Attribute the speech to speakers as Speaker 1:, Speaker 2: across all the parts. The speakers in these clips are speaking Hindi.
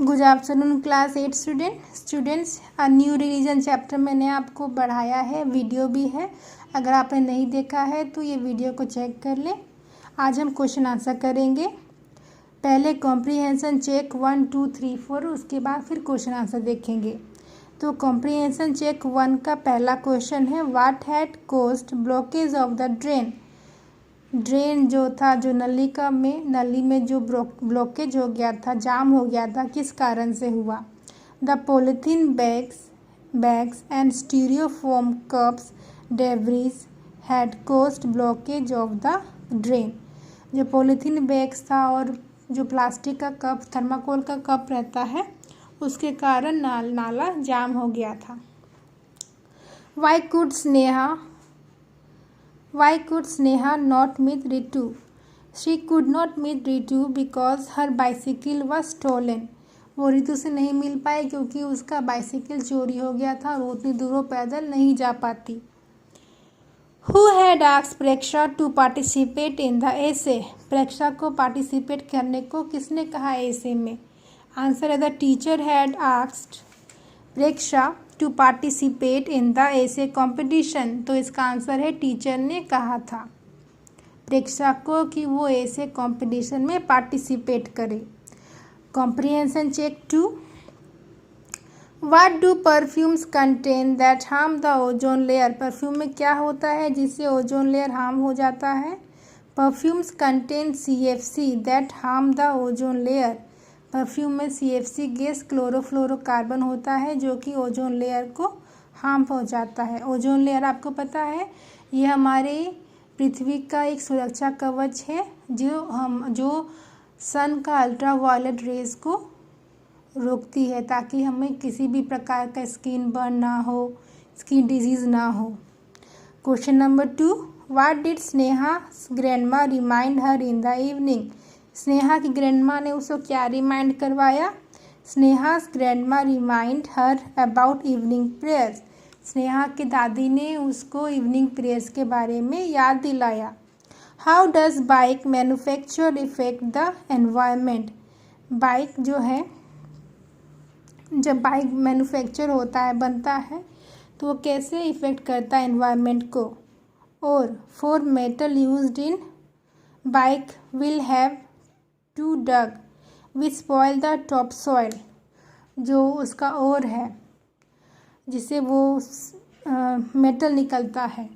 Speaker 1: Good afternoon class 8 students. New religion chapter मैंने आपको बढ़ाया है, वीडियो भी है। अगर आपने नहीं देखा है तो ये वीडियो को चेक कर लें। आज हम क्वेश्चन आंसर करेंगे। पहले कॉम्प्रीहेंशन चेक 1 2 3 4, उसके बाद फिर क्वेश्चन आंसर देखेंगे। तो कॉम्प्रीहेंशन चेक 1 का पहला क्वेश्चन है, what had caused blockage of the drain जो था, जो नली में जो ब्लॉकेज हो गया था, जाम हो गया था, किस कारण से हुआ। The polythene bags and styrofoam cups debris had caused blockage of the drain. जो पॉलीथीन बैग्स था और जो प्लास्टिक का कप, थर्माकोल का कप रहता है, उसके कारण नाला जाम हो गया था। Why could Sneha not meet Ritu? She could not meet Ritu because her bicycle was stolen. वो रितु से नहीं मिल पाई क्योंकि उसका बाइसिकल चोरी हो गया था और वो उतनी दूरों पैदल नहीं जा पाती। Who had asked Preksha to participate in the essay? प्रेक्षा को पार्टिसिपेट करने को किसने कहा एसे में? आंसर है the teacher had asked Preksha to participate in the essay competition. तो इसका आंसर है टीचर ने कहा था प्रेक्षा को कि वो एसे कॉम्पिटिशन में पार्टिसिपेट करे। Comprehension check 2, what do perfumes contain that harm the ozone layer? Perfume में क्या होता है जिससे ओजोन लेयर हार्म हो जाता है? Perfumes contain CFC that harm the ozone layer. Perfume में CFC गैस क्लोरोफ्लोरोकार्बन होता है जो कि ओजोन लेयर को हार्म पहुंचाता है। ओजोन लेयर आपको पता है ये हमारे पृथ्वी का एक सुरक्षा कवच है जो सन का अल्ट्रावायलेट रेज को रोकती है ताकि हमें किसी भी प्रकार का स्किन बर्न ना हो, स्किन डिजीज़ ना हो। Question number 2, what did Sneha grandma remind her in the evening? Sneha की ग्रैंडमा ने उसको क्या रिमाइंड करवाया? Sneha's grandma remind her about evening prayers. Sneha की दादी ने उसको इवनिंग प्रेयर्स के बारे में याद दिलाया। How does bike manufacture effect the environment? Bike जो है, जब बाइक मैन्युफैक्चर होता है, बनता है, तो वो कैसे इफ़ेक्ट करता है एनवायरनमेंट को? और for metal used in bike will have to dug which spoil the top soil. जो उसका ओर है जिससे वो मेटल निकलता है,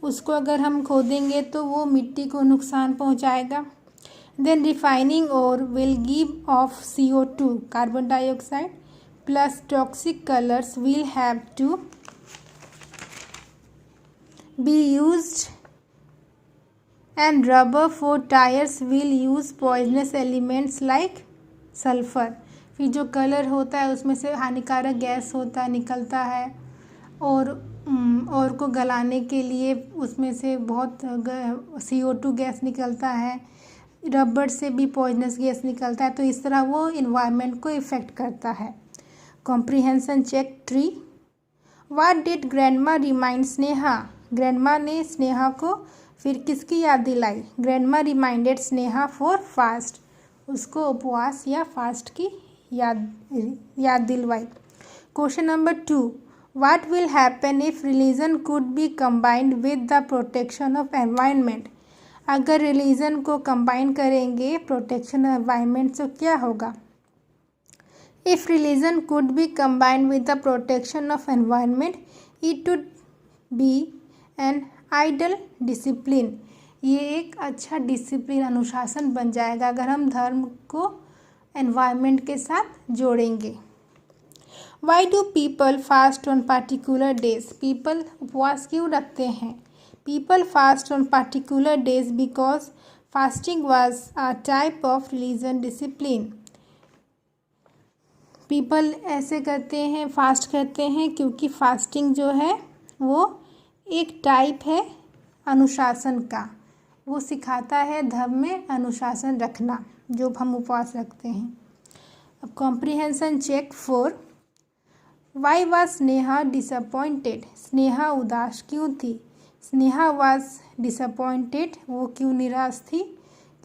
Speaker 1: उसको अगर हम खोदेंगे तो वो मिट्टी को नुकसान पहुंचाएगा। Then refining ore will give off CO2 carbon dioxide plus toxic colours will have to be used and rubber for tires will use poisonous elements like sulfur। फिर जो कलर होता है उसमें से हानिकारक गैस होता है, निकलता है, और को गलाने के लिए उसमें से बहुत CO2 गैस निकलता है। रबर से भी पॉइजनस गैस निकलता है। तो इस तरह वो इन्वायरमेंट को इफ़ेक्ट करता है। Comprehension check 3, what did grandma remind Sneha? Grandma ने स्नेहा को फिर किसकी याद दिलाई? Grandma reminded Sneha for fast. उसको उपवास या फास्ट की याद दिलवाई। Question number 2, what will happen if religion could be combined with the protection of environment? अगर रिलीजन को कंबाइन करेंगे प्रोटेक्शन ऑफ एनवायरनमेंट से क्या होगा? If religion could be combined with the protection of environment it would be an ideal discipline. ये एक अच्छा डिसिप्लिन, अनुशासन बन जाएगा अगर हम धर्म को एनवायरनमेंट के साथ जोड़ेंगे। Why do people fast on particular days? People उपवास क्यों रखते हैं? People fast on particular days because fasting was a type of religion discipline. People ऐसे करते हैं, फास्ट करते हैं क्योंकि फास्टिंग जो है वो एक टाइप है अनुशासन का। वो सिखाता है धर्म में अनुशासन रखना, जो हम उपवास रखते हैं। अब comprehension check 4, why was Sneha disappointed? Sneha उदास क्यों थी? स्नेहा वाज डिसअपॉइंटेड, वो क्यों निराश थी?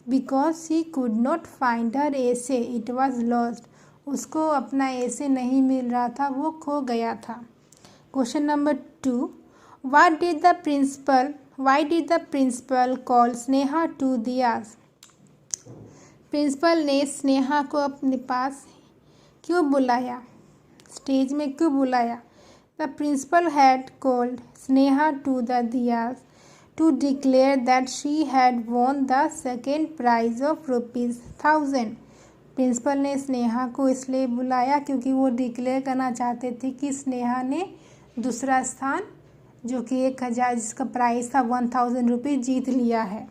Speaker 1: Because she could not find her essay, it was lost. उसको अपना ऐसे नहीं मिल रहा था, वो खो गया था। Question number 2, why did the principal call Sneha to dais? Principal ने स्नेहा को अपने पास क्यों बुलाया, स्टेज में क्यों बुलाया? The principal had called Sneha to the dais to declare that she had won the second prize of ₹1000। Principal ने स्नेहा को इसलिए बुलाया क्योंकि वो डिक्लेयर करना चाहते थे कि स्नेहा ने दूसरा स्थान, जो कि 1000 जिसका प्राइस था, 1000 रुपीज़ जीत लिया है।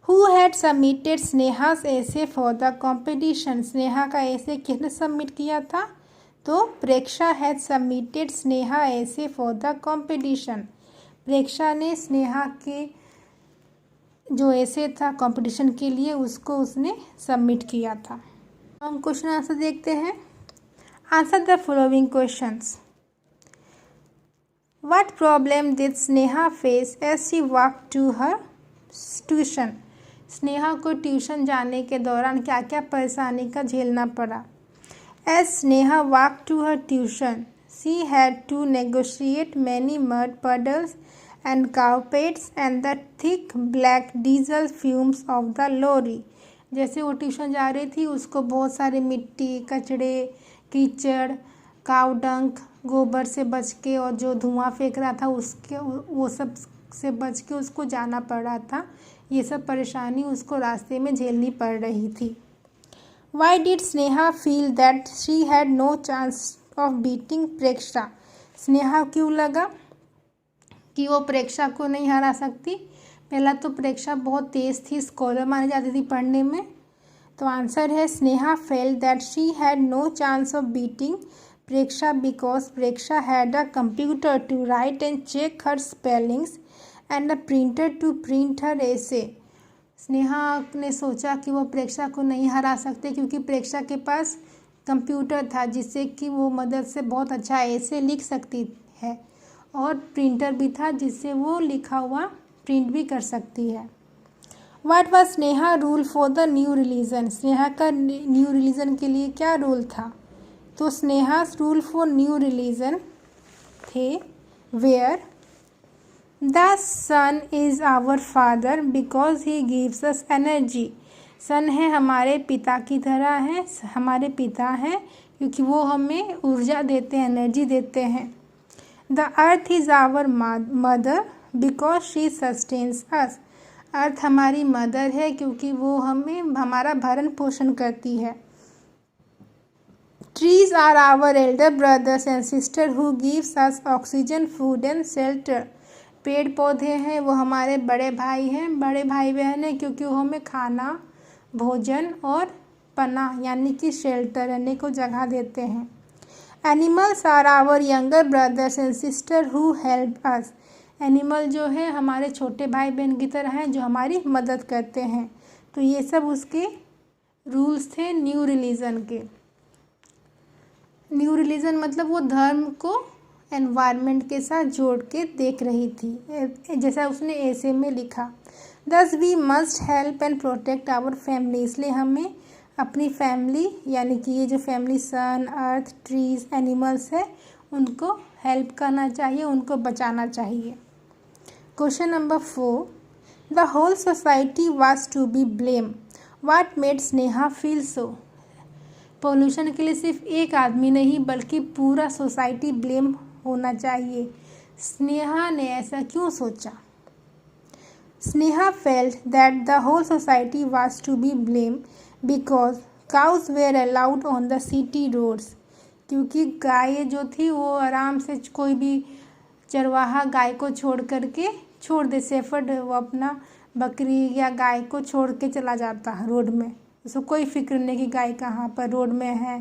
Speaker 1: Who had submitted स्नेहा's essay for the competition? Sneha का ऐसे किसने सबमिट किया था? तो प्रेक्षा had submitted Sneha essay for the competition। प्रेक्षा ने स्नेहा के जो ऐसे था कंपटीशन के लिए, उसको उसने सबमिट किया था। हम क्वेश्चन आंसर देखते हैं। Answer the following questions. What problem did Sneha face as she walked to her tuition? Sneha को ट्यूशन जाने के दौरान क्या क्या परेशानी का झेलना पड़ा? As Sneha walked to her tuition, she had to negotiate many mud puddles and carpets and the thick black diesel fumes of the lorry। जैसे वो ट्यूशन जा रही थी, उसको बहुत सारे मिट्टी, कचड़े, कीचड़, कावडंक, गोबर से बच के और जो धुआं फेंक रहा था उसके, वो सब से बच के उसको जाना पड़ रहा था। ये सब परेशानी उसको रास्ते में झेलनी पड़ रही थी। Why did Sneha feel that she had no chance of beating प्रेक्षा? स्नेहा क्यों लगा कि वो प्रेक्षा को नहीं हरा सकती? पहला तो प्रेक्षा बहुत तेज़ थी, स्कॉलर मानी जाती थी पढ़ने में। तो आंसर है Sneha felt that she had no chance of beating Preksha because Preksha had a computer to write and check her spellings and a printer to print her essays. Sneha ने सोचा कि वो प्रेक्षा को नहीं हरा सकते क्योंकि प्रेक्षा के पास कंप्यूटर था जिससे कि वो मदद से बहुत अच्छा ऐसे लिख सकती है, और प्रिंटर भी था जिससे वो लिखा हुआ प्रिंट भी कर सकती है। What was Sneha rule for the new religion? Sneha का न्यू रिलीजन के लिए क्या रूल था? तो Sneha's rule for new religion थे were the sun is our father because he gives us energy. Sun है हमारे पिता की तरह है, हमारे पिता हैं क्योंकि वो हमें ऊर्जा देते हैं, एनर्जी देते हैं। The earth is our mother because she sustains us. Earth हमारी मदर है क्योंकि वो हमें हमारा भरण पोषण करती है। Trees are our elder brothers and sister who gives us oxygen food and shelter. पेड़ पौधे हैं वो हमारे बड़े भाई हैं, बड़े भाई बहन हैं क्योंकि वो हमें खाना, भोजन और पनाह यानी कि शेल्टर रहने को जगह देते हैं। Animals are our younger brothers and sister who help us. Animal जो है हमारे छोटे भाई बहन की तरह हैं जो हमारी मदद करते हैं। तो ये सब उसके रूल्स थे न्यू रिलीजन के। न्यू रिलीजन मतलब वो धर्म को एनवायरनमेंट के साथ जोड़ के देख रही थी, जैसा उसने ऐसे में लिखा। Thus we must help and protect our family. इसलिए हमें अपनी फैमिली यानी कि ये जो family sun, earth, trees, animals है उनको हेल्प करना चाहिए, उनको बचाना चाहिए। Question number 4, the whole society was to be blame what made Sneha feel so. Pollution के लिए सिर्फ एक आदमी नहीं बल्कि पूरा सोसाइटी ब्लेम होना चाहिए। स्नेहा ने ऐसा क्यों सोचा? Sneha felt that the whole society was to be blame because cows were allowed on the city roads. क्योंकि गाय जो थी वो आराम से कोई भी चरवाहा गाय को छोड़ करके छोड़ दे, शेफर्ड वो अपना बकरी या गाय को छोड़ के चला जाता है रोड में, उसको कोई फिक्र नहीं कि गाय कहाँ पर रोड में है,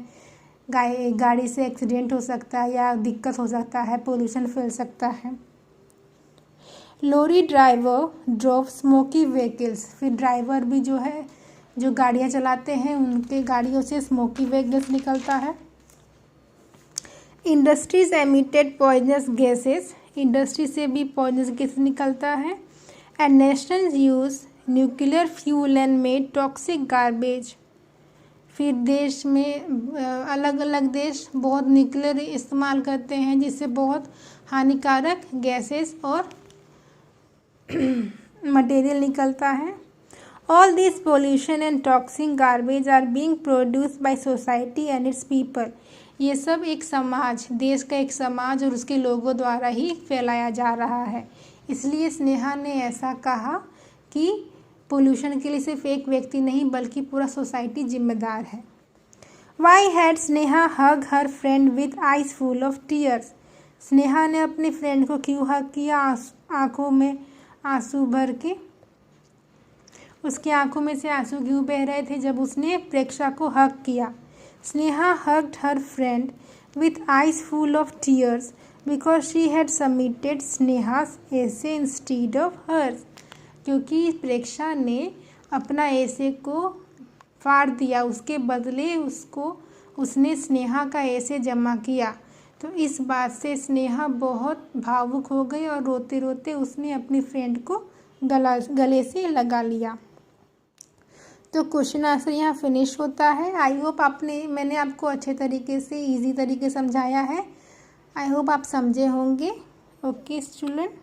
Speaker 1: गाड़ी से एक्सीडेंट हो सकता है या दिक्कत हो सकता है, पोल्यूशन फैल सकता है। Lorry driver drove smoky vehicles. फिर ड्राइवर भी जो है जो गाड़ियाँ चलाते हैं उनके गाड़ियों से स्मोकी व्हीकल्स निकलता है। Industries emitted poisonous gases. Industry से भी पॉइजनस गैस निकलता है। And nationals use nuclear fuel and made toxic garbage. फिर देश में अलग अलग देश बहुत न्यूक्लियर इस्तेमाल करते हैं जिससे बहुत हानिकारक गैसेस और मटेरियल निकलता है। All this pollution and toxic garbage are being produced by society and its people. ये सब एक समाज, देश का एक समाज और उसके लोगों द्वारा ही फैलाया जा रहा है। इसलिए स्नेहा ने ऐसा कहा कि पोल्यूशन के लिए सिर्फ एक व्यक्ति नहीं बल्कि पूरा सोसाइटी जिम्मेदार है। Why had Sneha hug her friend with eyes full of tears. Sneha ने अपने फ्रेंड को क्यों हग किया? आंखों में आंसू भर के। उसकी आंखों में से आंसू क्यों बह रहे थे जब उसने प्रेक्षा को हग किया? Sneha hugged her friend with eyes full of tears because she had submitted Sneha's essay instead of hers. क्योंकि प्रेक्षा ने अपना एसे को फाड़ दिया, उसके बदले उसने स्नेहा का एसे जमा किया। तो इस बात से स्नेहा बहुत भावुक हो गई और रोते रोते उसने अपनी फ्रेंड को गले से लगा लिया। तो क्वेश्चन आंसर यहाँ फिनिश होता है। आई होप मैंने आपको अच्छे तरीके से, इजी तरीके समझाया है। आई होप आप समझे होंगे। Okay student.